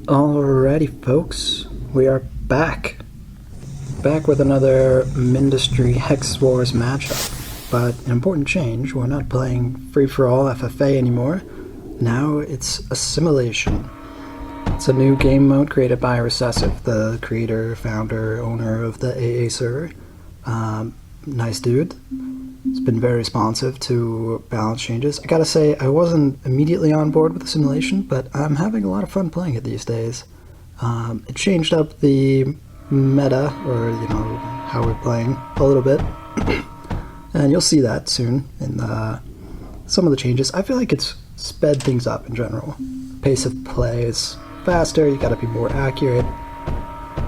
Alrighty, folks, we are back. Back with another Mindustry Hex Wars matchup. But an important change, we're not playing free-for-all FFA anymore. Now it's Assimilation. It's a new game mode created by Recessive, the creator, founder, owner of the AA server. Nice dude. It's been very responsive to balance changes. I gotta say, I wasn't immediately on board with Assimilation, but I'm having a lot of fun playing it these days. It changed up the meta, or how we're playing a little bit, and you'll see that soon in some of the changes. I feel like it's sped things up in general. Pace of play is faster, you gotta be more accurate.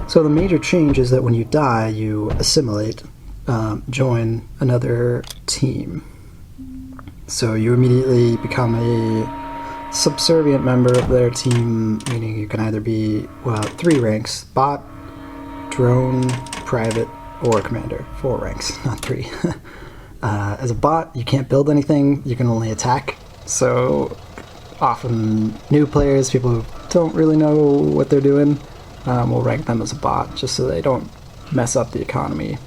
So the major change is that when you die, you assimilate. Join another team. So you immediately become a subservient member of their team, meaning you can either be, well, 3 ranks: bot, drone, private, or commander. 4 ranks, not 3. As a bot, you can't build anything, you can only attack. So often new players, people who don't really know what they're doing, will rank them as a bot just so they don't mess up the economy.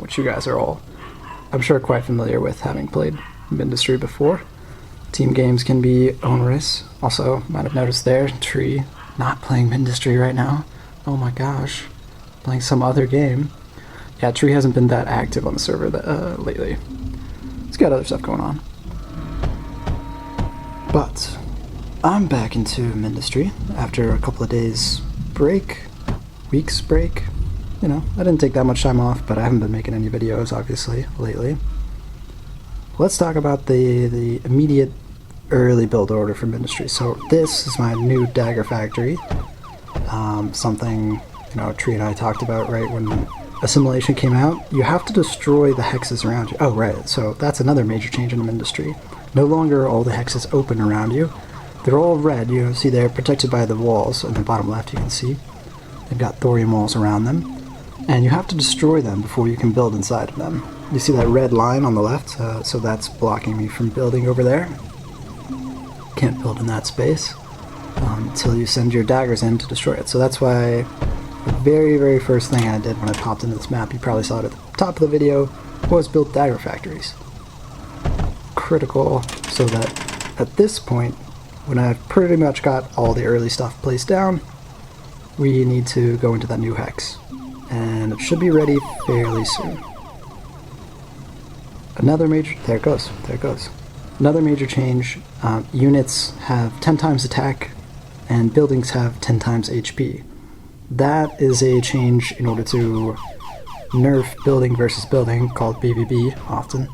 Which you guys are all, I'm sure, quite familiar with, having played Mindustry before. Team games can be onerous. Also, might have noticed there, Tree not playing Mindustry right now. Oh my gosh, playing some other game. Yeah, Tree hasn't been that active on the server lately. He's got other stuff going on. But I'm back into Mindustry after a couple of days break, weeks break. I didn't take that much time off, but I haven't been making any videos, obviously, lately. Let's talk about the immediate early build order for Mindustry. So this is my new dagger factory. Something, Tree and I talked about right when Assimilation came out. You have to destroy the hexes around you. Oh, right, so that's another major change in Mindustry. No longer are all the hexes open around you. They're all red. See, they're protected by the walls. On the bottom left, you can see. They've got thorium walls around them. And you have to destroy them before you can build inside of them. You see that red line on the left? So that's blocking me from building over there. Can't build in that space until you send your daggers in to destroy it. So that's why the very, very first thing I did when I popped into this map, you probably saw it at the top of the video, was build dagger factories. Critical, so that at this point, when I've pretty much got all the early stuff placed down, we need to go into that new hex. And it should be ready fairly soon. Another major, there it goes. Another major change, units have 10 times attack and buildings have 10 times HP. That is a change in order to nerf building versus building, called BVB often.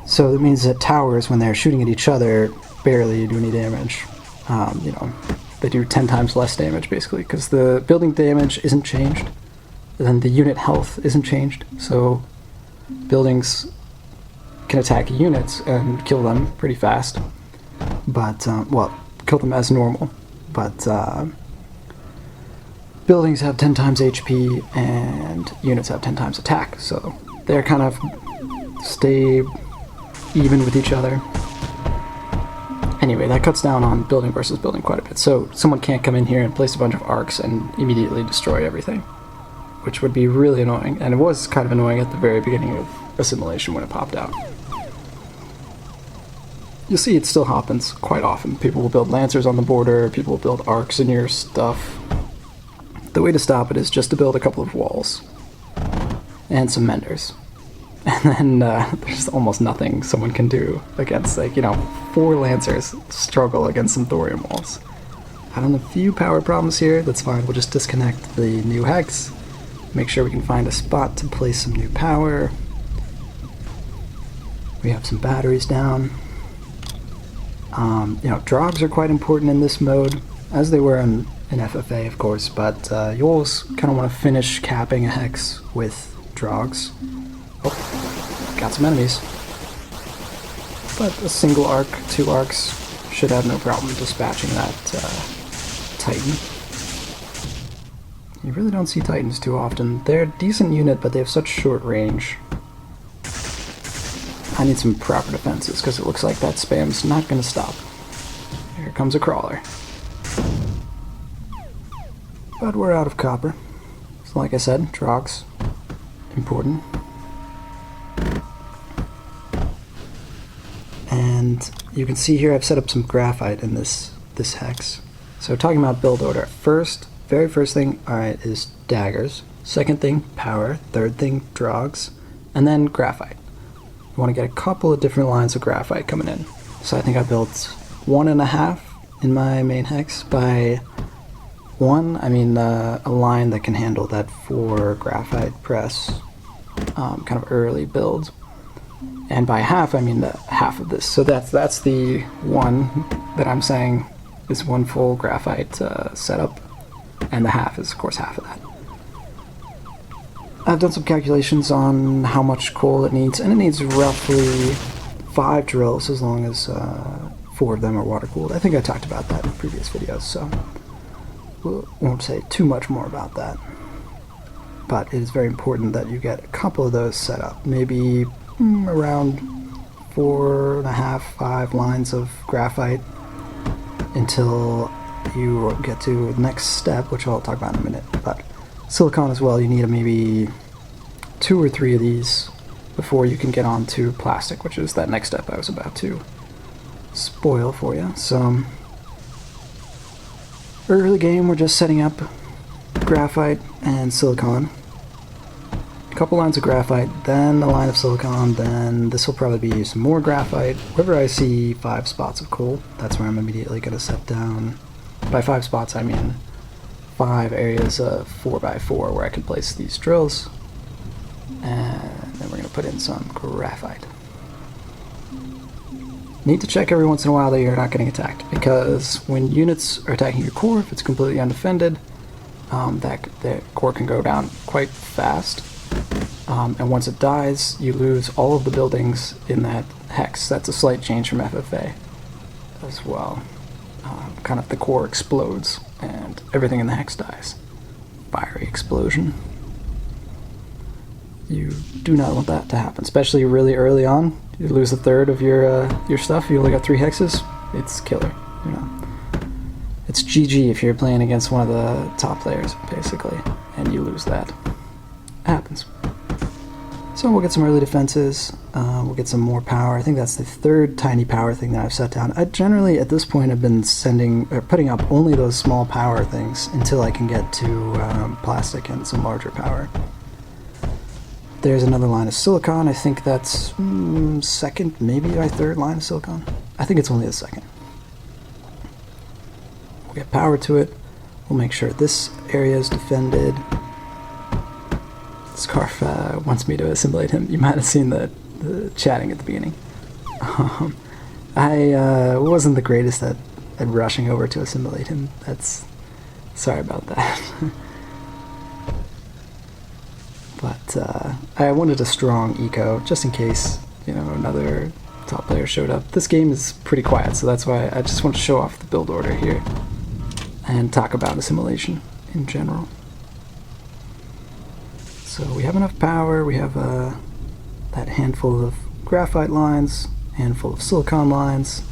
So that means that towers, when they're shooting at each other, barely do any damage. They do 10 times less damage, basically, because the building damage isn't changed, then the unit health isn't changed, so buildings can attack units and kill them pretty fast, but, kill them as normal, but buildings have 10 times HP and units have 10 times attack, so they're kind of stay even with each other. Anyway, that cuts down on building versus building quite a bit. So someone can't come in here and place a bunch of arcs and immediately destroy everything, which would be really annoying. And it was kind of annoying at the very beginning of Assimilation when it popped out. You'll see it still happens quite often. People will build lancers on the border, people will build arcs in your stuff. The way to stop it is just to build a couple of walls and some menders. And then there's almost nothing someone can do against, 4 lancers struggle against some thorium walls. Having a few power problems here, that's fine. We'll just disconnect the new hex, make sure we can find a spot to place some new power. We have some batteries down. Drogs are quite important in this mode, as they were in FFA, of course, but you always kind of want to finish capping a hex with drogs. Oh, got some enemies. But a single arc, 2 arcs, should have no problem dispatching that Titan. You really don't see Titans too often. They're a decent unit, but they have such short range. I need some proper defenses, because it looks like that spam's not going to stop. Here comes a crawler. but we're out of copper. So like I said, Drogs, important. And you can see here I've set up some graphite in this hex. So talking about build order, very first thing, alright, is daggers. Second thing, power. Third thing, Drogs. And then graphite. You want to get a couple of different lines of graphite coming in. So I think I built 1.5 in my main hex. By 1, I mean a line that can handle that 4 graphite press kind of early build. And by half, I mean the half of this. So that's the one that I'm saying is one full graphite setup. And the half is, of course, half of that. I've done some calculations on how much coal it needs, and it needs roughly 5 drills as long as 4 of them are water cooled. I think I talked about that in previous videos, so won't say too much more about that. But it is very important that you get a couple of those set up, maybe around 4.5, 5 lines of graphite until you get to the next step, which I'll talk about in a minute. But silicon as well, you need maybe 2 or 3 of these before you can get on to plastic, which is that next step I was about to spoil for you. So early game, we're just setting up graphite and silicon. A couple lines of graphite, then a line of silicon, then this will probably be some more graphite. Wherever I see 5 spots of coal, that's where I'm immediately going to set down. By 5 spots, I mean 5 areas of 4x4 where I can place these drills. And then we're going to put in some graphite. Need to check every once in a while that you're not getting attacked, because when units are attacking your core, if it's completely undefended, that core can go down quite fast. And once it dies, you lose all of the buildings in that hex. That's a slight change from FFA as well. Kind of the core explodes and everything in the hex dies. Fiery explosion. You do not want that to happen, especially really early on. You lose a third of your stuff. You only got 3 hexes. It's killer. You know, it's GG if you're playing against one of the top players, basically, and you lose that. It happens. So we'll get some early defenses. We'll get some more power. I think that's the 3rd tiny power thing that I've set down. I generally, at this point, have been putting up only those small power things until I can get to plastic and some larger power. There's another line of silicon. I think that's 2nd, maybe my 3rd line of silicon. I think it's only the 2nd. We'll get power to it. We'll make sure this area is defended. Scarf wants me to assimilate him. You might have seen the chatting at the beginning. I wasn't the greatest at rushing over to assimilate him. Sorry about that. But I wanted a strong eco, just in case, you know, another top player showed up. This game is pretty quiet, so that's why I just want to show off the build order here and talk about assimilation in general. So we have enough power, we have that handful of graphite lines, handful of silicon lines.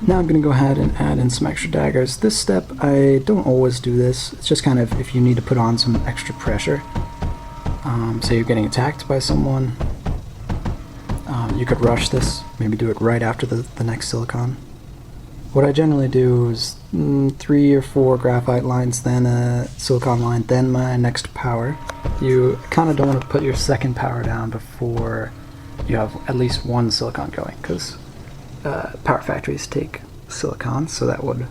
Now I'm going to go ahead and add in some extra daggers. This step, I don't always do this. It's just kind of if you need to put on some extra pressure. Say you're getting attacked by someone. You could rush this, maybe do it right after the next silicon. What I generally do is 3 or 4 graphite lines, then a silicon line, then my next power. You kind of don't want to put your 2nd power down before you have at least 1 silicon going, because power factories take silicon, so that would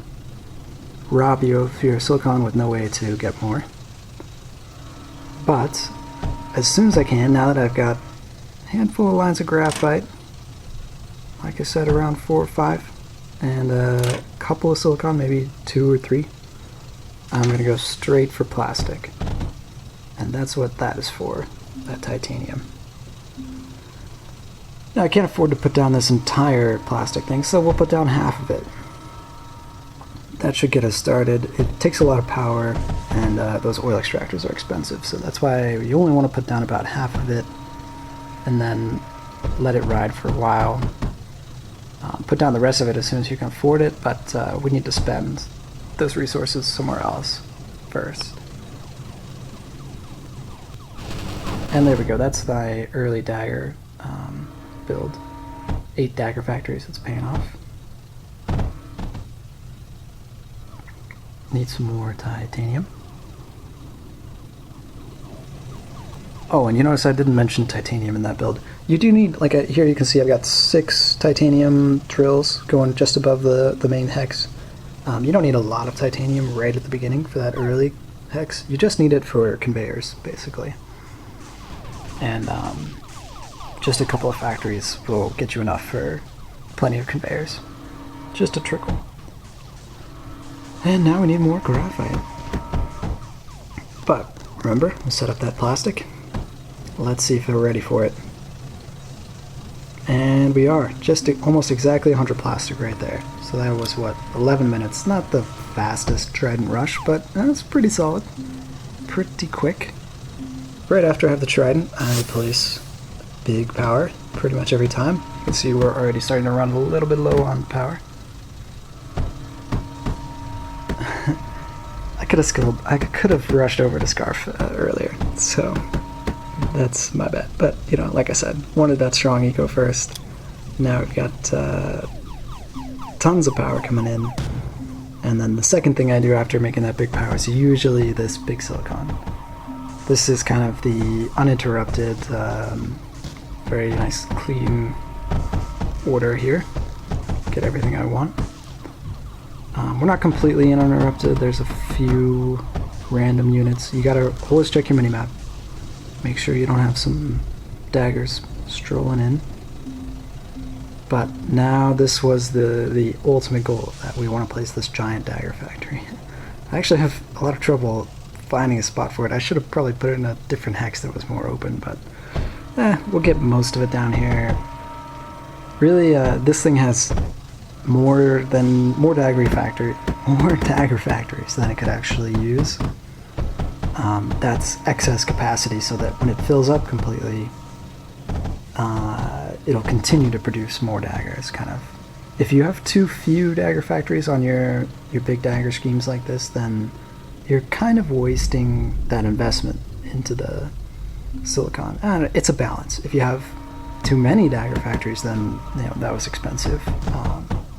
rob you of your silicon with no way to get more. But as soon as I can, now that I've got a handful of lines of graphite, like I said, around 4 or 5, and a couple of silicon, maybe 2 or 3, I'm going to go straight for plastic. And that's what that is for, that titanium. Now I can't afford to put down this entire plastic thing, so we'll put down half of it. That should get us started. It takes a lot of power, and those oil extractors are expensive, so that's why you only want to put down about half of it, and then let it ride for a while. Put down the rest of it as soon as you can afford it, but we need to spend those resources somewhere else first. And there we go, that's my early dagger build. 8 dagger factories, it's paying off. Need some more titanium. Oh, and you notice I didn't mention titanium in that build. You do need, like here you can see I've got 6 titanium drills going just above the main hex. You don't need a lot of titanium right at the beginning for that early hex. You just need it for conveyors, basically. And just a couple of factories will get you enough for plenty of conveyors. Just a trickle. And now we need more graphite. But remember, we'll set up that plastic. Let's see if we're ready for it. And we are. Just almost exactly 100 plastic right there. So that was, what, 11 minutes. Not the fastest Trident rush, but that's pretty solid. Pretty quick. Right after I have the Trident, I place big power pretty much every time. You can see we're already starting to run a little bit low on power. I could have rushed over to Scarf earlier, so that's my bad. But, you know, like I said, wanted that strong eco first. Now we've got tons of power coming in. And then the second thing I do after making that big power is usually this big silicon. This is kind of the uninterrupted, very nice, clean order here. Get everything I want. We're not completely uninterrupted. There's a few random units. You gotta always check your minimap. Make sure you don't have some daggers strolling in. But now this was the ultimate goal, that we want to place this giant dagger factory. I actually have a lot of trouble finding a spot for it. I should have probably put it in a different hex that was more open, but we'll get most of it down here. Really, this thing has more dagger factories than it could actually use. That's excess capacity, so that when it fills up completely, it'll continue to produce more daggers. Kind of, if you have too few dagger factories on your big dagger schemes like this, then you're kind of wasting that investment into the silicon. And it's a balance. If you have too many dagger factories, then that was expensive.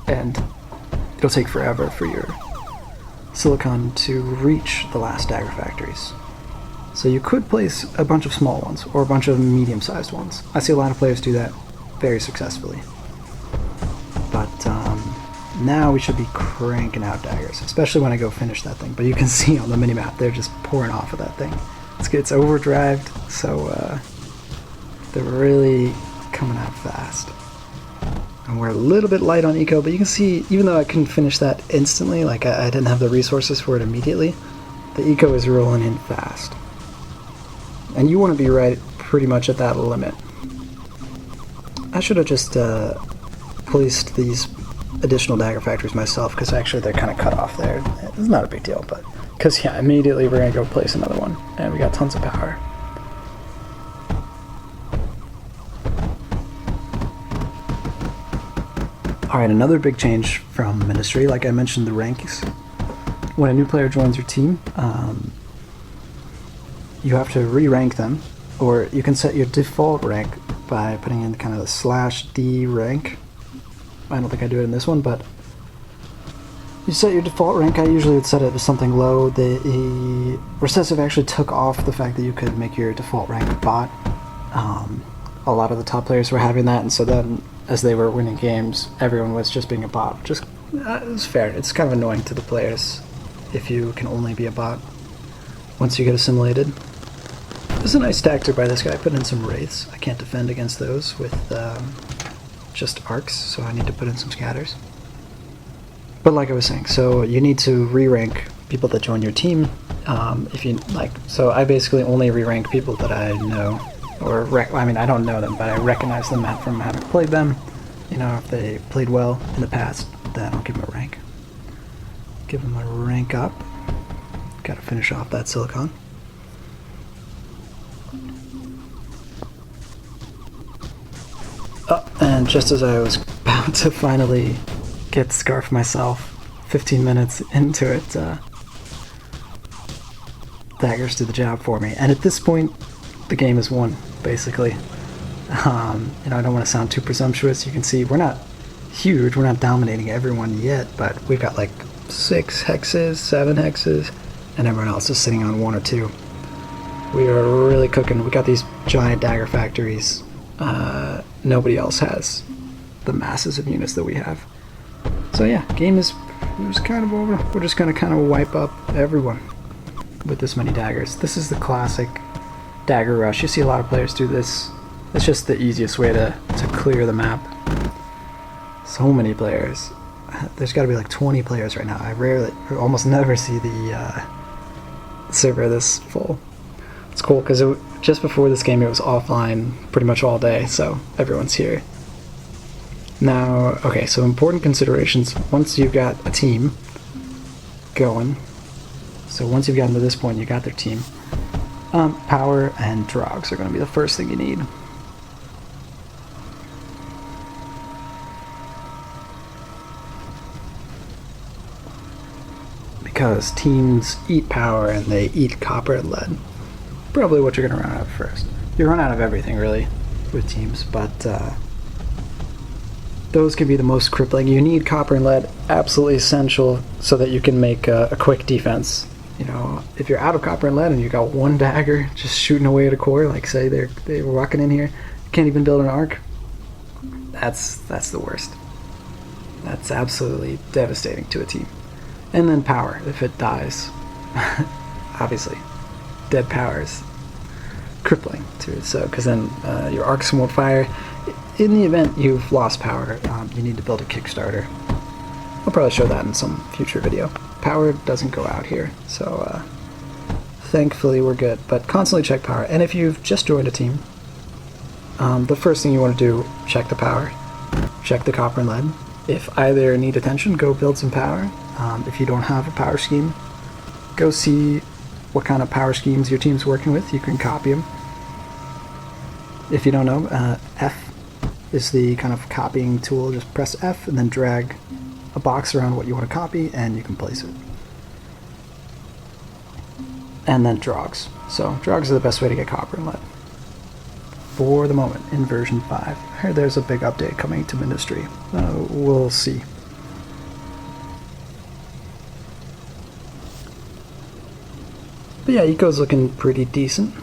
And it'll take forever for your silicon to reach the last dagger factories. So you could place a bunch of small ones or a bunch of medium-sized ones. I see a lot of players do that very successfully. But now we should be cranking out daggers, especially when I go finish that thing. But you can see on the minimap, they're just pouring off of that thing. It's overdrived, so they're really coming out fast. And we're a little bit light on eco, but you can see, even though I couldn't finish that instantly, like I didn't have the resources for it immediately, the eco is rolling in fast. And you want to be right pretty much at that limit. I should have just placed these additional dagger factories myself, because actually they're kind of cut off there. It's not a big deal, but because yeah, immediately we're going to go place another one, and we got tons of power. Alright, another big change from Mindustry, like I mentioned, the ranks. When a new player joins your team, you have to re-rank them, or you can set your default rank by putting in kind of the /D rank. I don't think I do it in this one, but you set your default rank. I usually would set it to something low. The Recessive actually took off the fact that you could make your default rank a bot. A lot of the top players were having that, and so then as they were winning games, everyone was just being a bot. Just it's fair. It's kind of annoying to the players if you can only be a bot once you get assimilated. This is a nice tactic by this guy. Put in some wraiths. I can't defend against those with just arcs, so I need to put in some scatters. But like I was saying, so you need to re-rank people that join your team. If you like, so I basically only re-rank people that I know, or I mean I don't know them, but I recognize them from having played them. You know, if they played well in the past, then I'll give them a rank. Give them a rank up. Got to finish off that silicon. Oh, and just as I was about to finally get Scarf myself, 15 minutes into it, daggers do the job for me. And at this point, the game is won, basically. You know, I don't want to sound too presumptuous. You can see we're not huge, we're not dominating everyone yet, but we've got like 6 hexes, 7 hexes, and everyone else is sitting on 1 or 2. We are really cooking. We got these giant dagger factories. Nobody else has the masses of units that we have. So yeah, game is kind of over. We're just gonna kind of wipe up everyone with this many daggers. This is the classic dagger rush. You see a lot of players do this. It's just the easiest way to clear the map. So many players. There's got to be like 20 players right now. I almost never see the server this full. It's cool because just before this game it was offline pretty much all day, so everyone's here. Now, okay, so important considerations. Once you've got a team going, so once you've gotten to this point, you got their team, power and drogs are going to be the first thing you need. Because teams eat power and they eat copper and lead. Probably what you're going to run out of first. You run out of everything, really, with teams, but those can be the most crippling. You need copper and lead, absolutely essential, so that you can make a quick defense. You know, if you're out of copper and lead and you got 1 dagger just shooting away at a core, like say they were walking in here, can't even build an arc, that's the worst. That's absolutely devastating to a team. And then power, if it dies. Obviously, dead power is crippling too. So, because then your arcs won't fire. In the event you've lost power, you need to build a Kickstarter. I'll probably show that in some future video. Power doesn't go out here, so thankfully we're good. But constantly check power. And if you've just joined a team, the first thing you want to do, check the power, check the copper and lead. If either need attention, go build some power. If you don't have a power scheme, go see what kind of power schemes your team's working with. You can copy them. If you don't know, F is the kind of copying tool. Just press F and then drag a box around what you want to copy and you can place it. And then drogs. So drogs are the best way to get copper and lead. For the moment, in version 5. I heard there's a big update coming to Mindustry. We'll see. But yeah, Eco's looking pretty decent.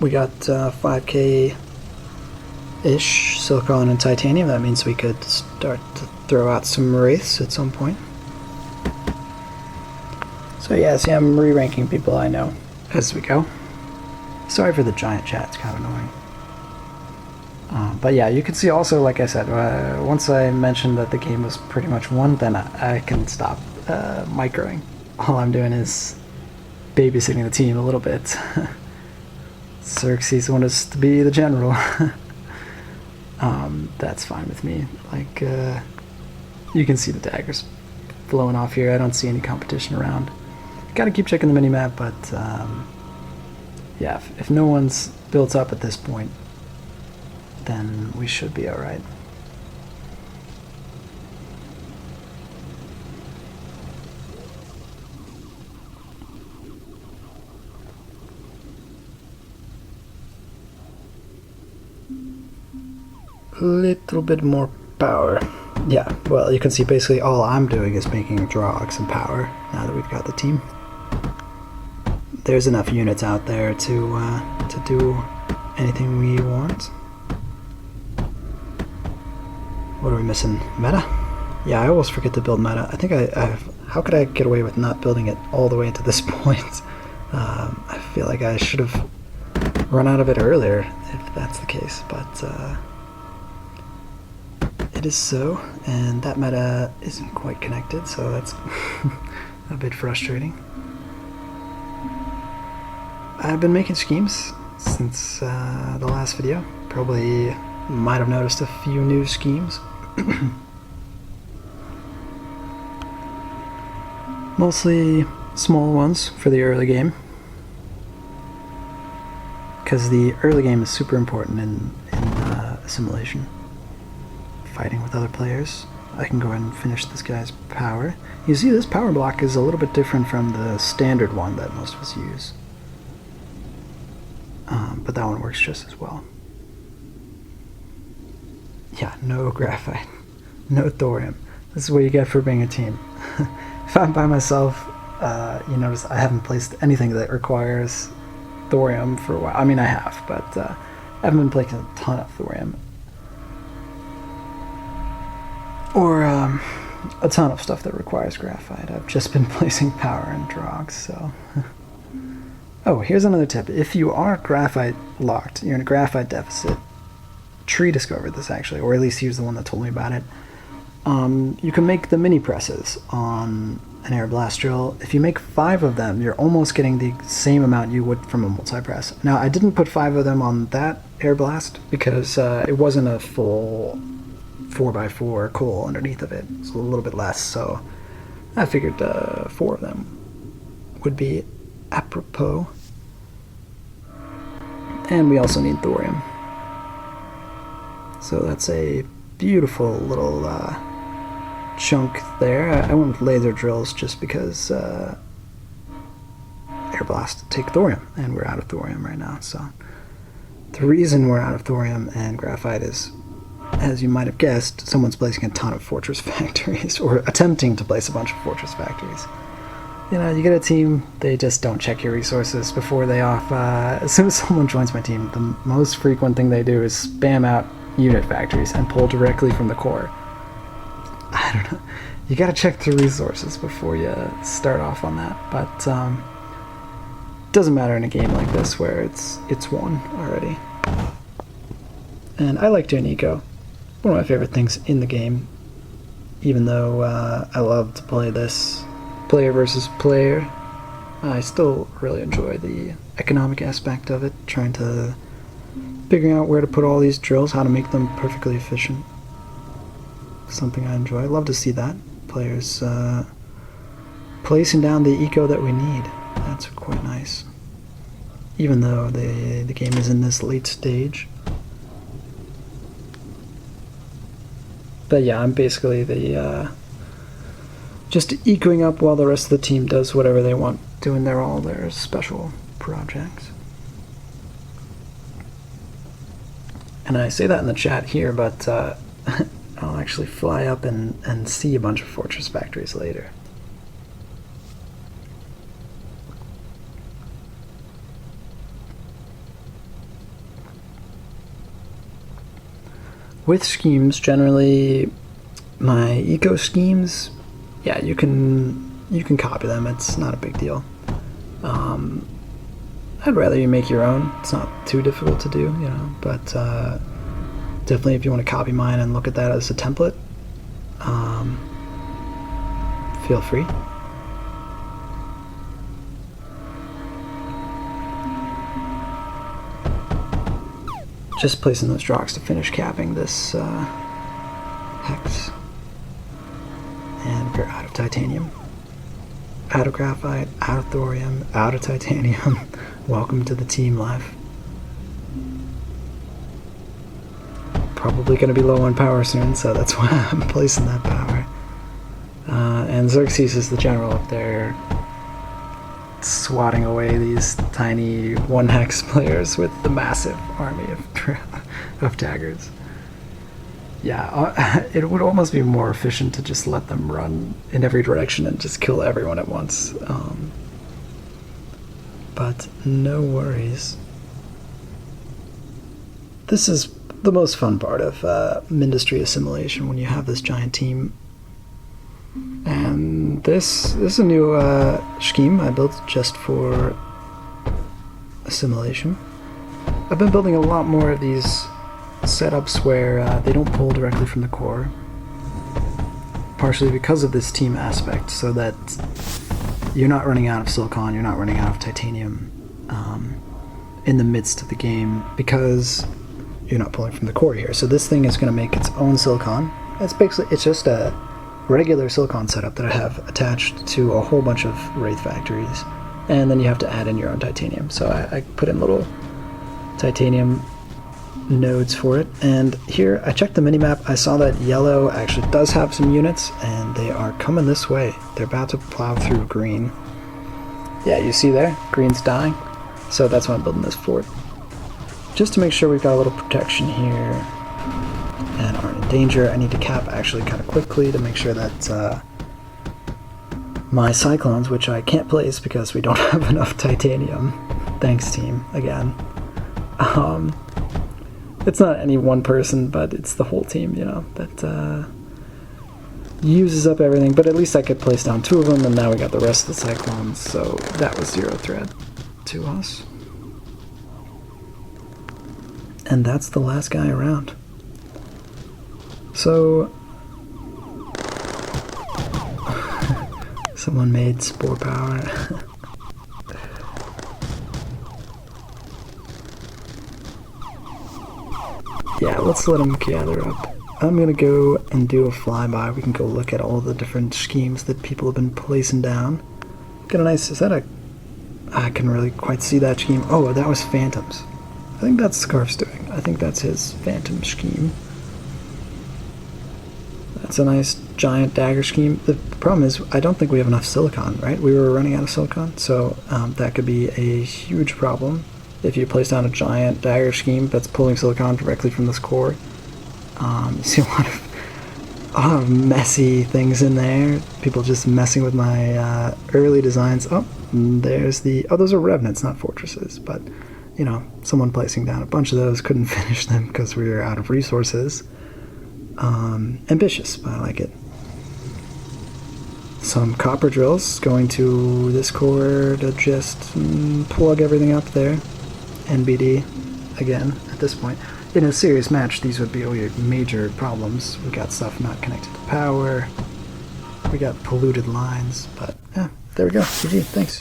We got 5k-ish silicon and titanium. That means we could start to throw out some wraiths at some point. So yeah, see, I'm re-ranking people I know as we go. Sorry for the giant chat, it's kind of annoying. But yeah, you can see also, like I said, once I mentioned that the game was pretty much won, then I can stop microing. All I'm doing is babysitting the team a little bit. Xerxes wanted us to be the general. That's fine with me. Like, you can see the daggers flowing off here. I don't see any competition around. Gotta keep checking the minimap, but yeah, if no one's built up at this point, then we should be alright. A little bit more power. Yeah, well, you can see basically all I'm doing is making drogs and power now that we've got the team. There's enough units out there to do anything we want. What are we missing? Meta? Yeah, I always forget to build meta. I think how could I get away with not building it all the way to this point? I feel like I should have run out of it earlier, if that's the case, but it is so, and that meta isn't quite connected, so that's a bit frustrating. I've been making schemes since the last video. Probably might have noticed a few new schemes. Mostly small ones for the early game, because the early game is super important in Assimilation. Fighting with other players. I can go ahead and finish this guy's power. You see, this power block is a little bit different from the standard one that most of us use. But that one works just as well. Yeah, no graphite, no thorium. This is what you get for being a team. If I'm by myself, you notice I haven't placed anything that requires thorium for a while. I mean, I have, but I haven't been placing a ton of thorium. Or a ton of stuff that requires graphite. I've just been placing power and drogs, so... Oh, here's another tip. If you are graphite locked, you're in a graphite deficit, Tree discovered this actually, or at least he was the one that told me about it. You can make the mini presses on an air blast drill. If you make 5 of them, you're almost getting the same amount you would from a multi-press. Now, I didn't put 5 of them on that air blast because it wasn't a full 4x4 coal underneath of it. It's a little bit less, so I figured 4 of them would be apropos. And we also need thorium. So that's a beautiful little chunk there. I went with laser drills just because air blast take thorium, and we're out of thorium right now. So the reason we're out of thorium and graphite is, as you might have guessed, someone's placing a ton of fortress factories, or attempting to place a bunch of fortress factories. You know, you get a team, they just don't check your resources before they off. As soon as someone joins my team, the most frequent thing they do is spam out unit factories and pull directly from the core. I don't know. You gotta check the resources before you start off on that, but doesn't matter in a game like this where it's won already. And I like doing eco. One of my favorite things in the game, even though I love to play this player versus player, I still really enjoy the economic aspect of it, trying to figuring out where to put all these drills, how to make them perfectly efficient. Something I enjoy. I love to see that. Players placing down the eco that we need. That's quite nice. Even though the game is in this late stage. But yeah, I'm basically the just ecoing up while the rest of the team does whatever they want, doing all their special projects. And I say that in the chat here, but I'll actually fly up and see a bunch of fortress factories later. With schemes, generally, my eco schemes, yeah, you can copy them. It's not a big deal. I'd rather you make your own. It's not too difficult to do, you know, but definitely if you want to copy mine and look at that as a template, feel free. Just placing those rocks to finish capping this hex. And we're out of titanium, out of graphite, out of thorium, out of titanium. Welcome to the team life. Probably going to be low on power soon, so that's why I'm placing that power. And Xerxes is the general up there, swatting away these tiny 1-hex players with the massive army of daggers. Yeah, it would almost be more efficient to just let them run in every direction and just kill everyone at once. But no worries. This is the most fun part of Mindustry Assimilation, when you have this giant team. And this is a new scheme I built just for Assimilation. I've been building a lot more of these setups where they don't pull directly from the core, partially because of this team aspect, so that you're not running out of silicon, you're not running out of titanium in the midst of the game, because you're not pulling from the core here. So this thing is going to make its own silicon. It's just a regular silicon setup that I have attached to a whole bunch of Wraith factories, and then you have to add in your own titanium. So I put in little titanium nodes for it. And here, I checked the minimap. I saw that yellow actually does have some units, and they are coming this way. They're about to plow through green. Yeah, you see there? Green's dying. So that's why I'm building this fort. Just to make sure we've got a little protection here and aren't in danger. I need to cap actually kind of quickly to make sure that my cyclones, which I can't place because we don't have enough titanium. Thanks, team, again. It's not any one person, but it's the whole team, you know, that uses up everything. But at least I could place down 2 of them, and now we got the rest of the cyclones, so that was 0 threat to us. And that's the last guy around. So someone made spore power. Yeah, let's let them gather up. I'm gonna go and do a flyby. We can go look at all the different schemes that people have been placing down. Got a nice, is that a, I can really quite see that scheme. Oh, that was Phantoms. I think that's Scarf's doing. I think that's his Phantom scheme. That's a nice giant dagger scheme. The problem is I don't think we have enough silicon, right? We were running out of silicon, so that could be a huge problem if you place down a giant dagger scheme that's pulling silicon directly from this core. You see a lot of messy things in there. People just messing with my early designs. Oh, there's the, oh, those are revenants, not fortresses, but you know, someone placing down a bunch of those, couldn't finish them because we were out of resources. Ambitious, but I like it. Some copper drills going to this core to just plug everything up there. NBD, again, at this point. In a serious match, these would be major problems. We got stuff not connected to power. We got polluted lines, but yeah, there we go. GG, thanks.